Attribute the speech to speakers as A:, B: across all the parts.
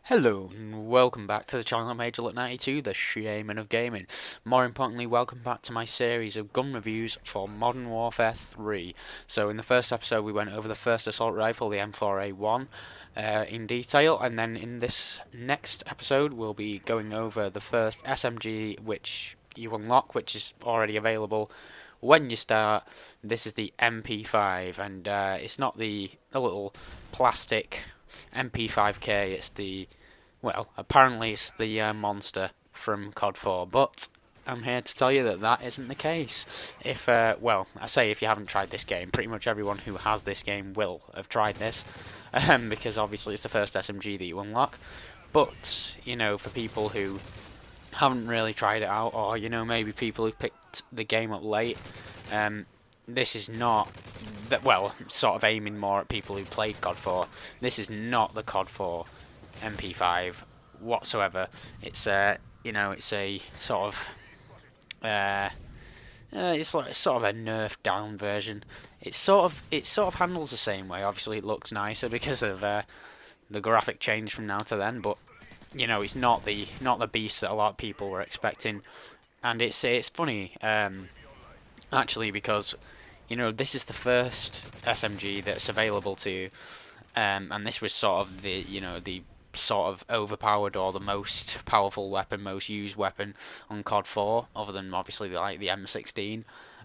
A: Hello and welcome back to the channel. I'm AgelUt92, the shaman of gaming. More importantly, welcome back to my series of gun reviews for Modern Warfare 3. So in the first episode we went over the first assault rifle, the M4A1, in detail, and then in this next episode we'll be going over the first SMG which you unlock, which is already available when you start. This is the MP5, and it's not the little plastic MP5K, it's the, well, apparently it's the monster from COD 4, but I'm here to tell you that that isn't the case. Well, I say if you haven't tried this game, pretty much everyone who has this game will have tried this, because obviously it's the first SMG that you unlock, but, you know, for people who haven't really tried it out, or, you know, maybe people who've picked the game up late, this is not that, well, sort of aiming more at people who played COD 4. This is not the COD 4 MP5 whatsoever. It's you know, it's a sort of it's like sort of a nerfed down version. It sort of handles the same way. Obviously, it looks nicer because of the graphic change from now to then, but you know, it's not the beast that a lot of people were expecting. And it's funny, actually, because you know, this is the first SMG that's available to you, and this was sort of the, you know, the sort of overpowered or the most powerful weapon, most used weapon on COD 4, other than obviously like the M16.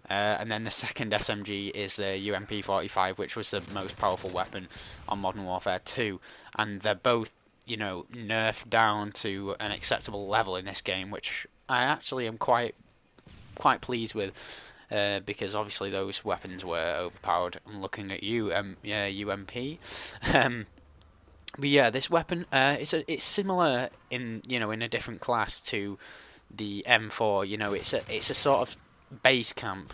A: And then the second SMG is the UMP45, which was the most powerful weapon on Modern Warfare 2, and they're both, you know, nerfed down to an acceptable level in this game, which I actually am quite pleased with. Because obviously those weapons were overpowered. I'm looking at you, yeah, UMP. But yeah, this weapon, it's similar in, you know, in a different class to the M4. You know, it's a sort of base camp,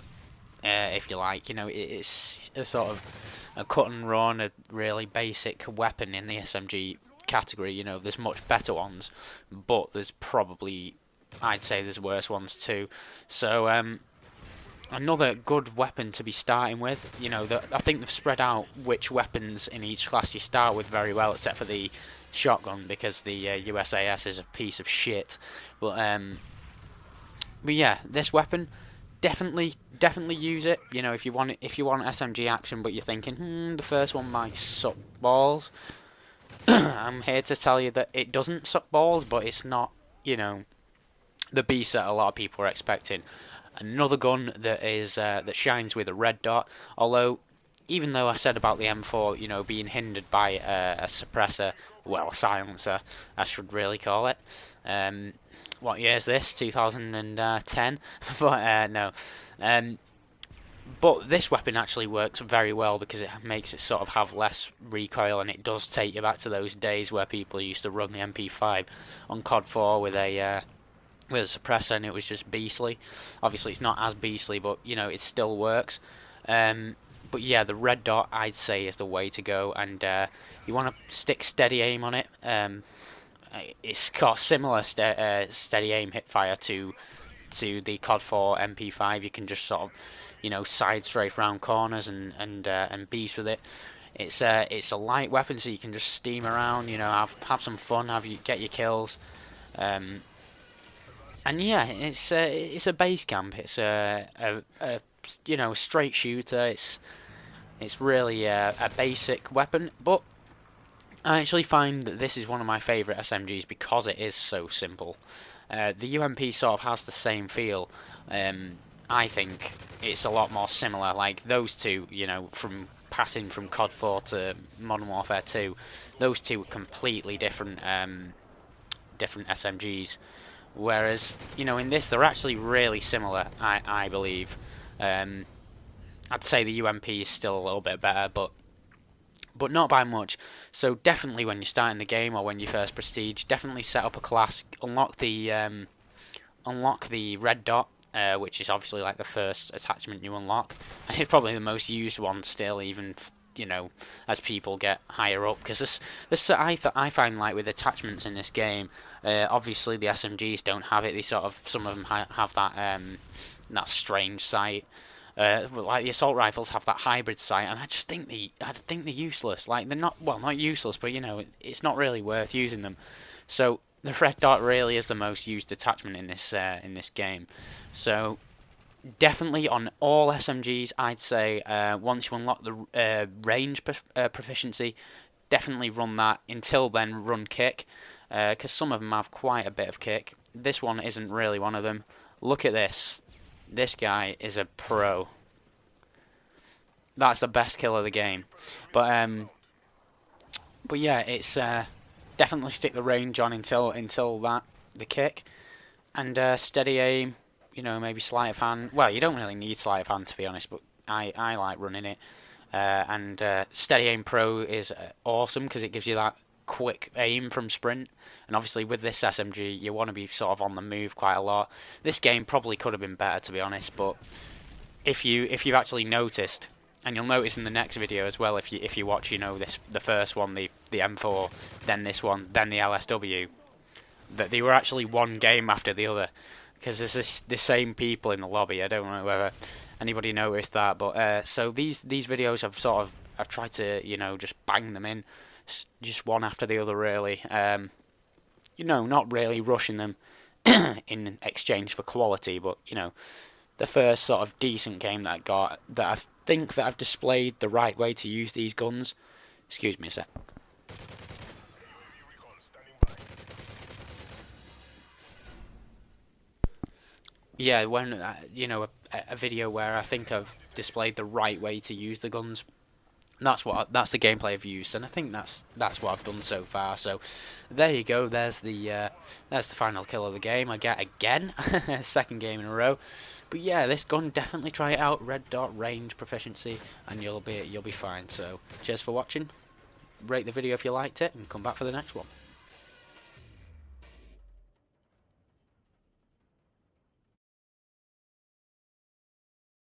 A: if you like. You know, it's a sort of a cut and run, a really basic weapon in the SMG category. You know, there's much better ones, but there's probably, I'd say there's worse ones too. So another good weapon to be starting with. You know, I think they've spread out which weapons in each class you start with very well, except for the shotgun, because the USAS is a piece of shit. But yeah, this weapon, definitely use it. You know, if you want SMG action, but you're thinking, the first one might suck balls. I'm here to tell you that it doesn't suck balls, but it's not, you know, the beast that a lot of people are expecting. Another gun that is that shines with a red dot. Although, even though I said about the M4, you know, being hindered by a suppressor, well, a silencer, I should really call it. What year is this? 2010. But no. But this weapon actually works very well because it makes it sort of have less recoil, and it does take you back to those days where people used to run the MP5 on COD 4 with a suppressor, and it was just beastly. Obviously it's not as beastly, but you know, it still works. But yeah, the red dot, I'd say, is the way to go, and you want to stick steady aim on it. It's got similar steady aim hip fire to the COD 4 MP5. You can just sort of, you know, side strafe round corners and beast with it. It's a light weapon, so you can just steam around, you know, have some fun, get your kills. And yeah, it's a base camp. It's a you know, straight shooter. It's really a basic weapon, but I actually find that this is one of my favourite SMGs because it is so simple. The UMP sort of has the same feel. I think it's a lot more similar. Like those two, you know, from passing from COD 4 to Modern Warfare 2, those two are completely different SMGs. Whereas, you know, in this they're actually really similar, I believe. I'd say the UMP is still a little bit better, but not by much. So definitely when you're starting the game or when you first prestige, definitely set up a class, unlock the red dot, which is obviously like the first attachment you unlock. And it's probably the most used one still, even, you know, as people get higher up, because I find, like, with attachments in this game, obviously the SMGs don't have it. They sort of, some of them have that that strange sight, Like the assault rifles have that hybrid sight, and I think they're useless. Like they're not useless, but you know, it's not really worth using them. So the red dot really is the most used attachment in this game. So definitely on all SMGs, I'd say once you unlock the range proficiency, definitely run that. Until then, run kick, because some of them have quite a bit of kick. This one isn't really one of them. Look at this. This guy is a pro. That's the best kill of the game. But yeah, it's definitely stick the range on until the kick, and steady aim. You know, maybe sleight of hand. Well, you don't really need sleight of hand, to be honest, but I like running it. And steady aim pro is awesome because it gives you that quick aim from sprint. And obviously with this SMG, you want to be sort of on the move quite a lot. This game probably could have been better, to be honest, but if you've actually noticed, and you'll notice in the next video as well, if you watch, you know, the first one, the M4, then this one, then the LSW, that they were actually one game after the other. Because there's the same people in the lobby. I don't know whether anybody noticed that, but so these videos I've tried to, you know, just bang them in, just one after the other, really. You know, not really rushing them in exchange for quality, but you know, the first sort of decent game that I got, that I think that I've displayed the right way to use these guns. Excuse me a sec. Yeah, when you know, a video where I think I've displayed the right way to use the guns. That's the gameplay I've used, and I think that's what I've done so far. So there you go. There's the final kill of the game. I get again, second game in a row. But yeah, this gun, definitely try it out. Red dot range proficiency, and you'll be fine. So cheers for watching. Rate the video if you liked it, and come back for the next one.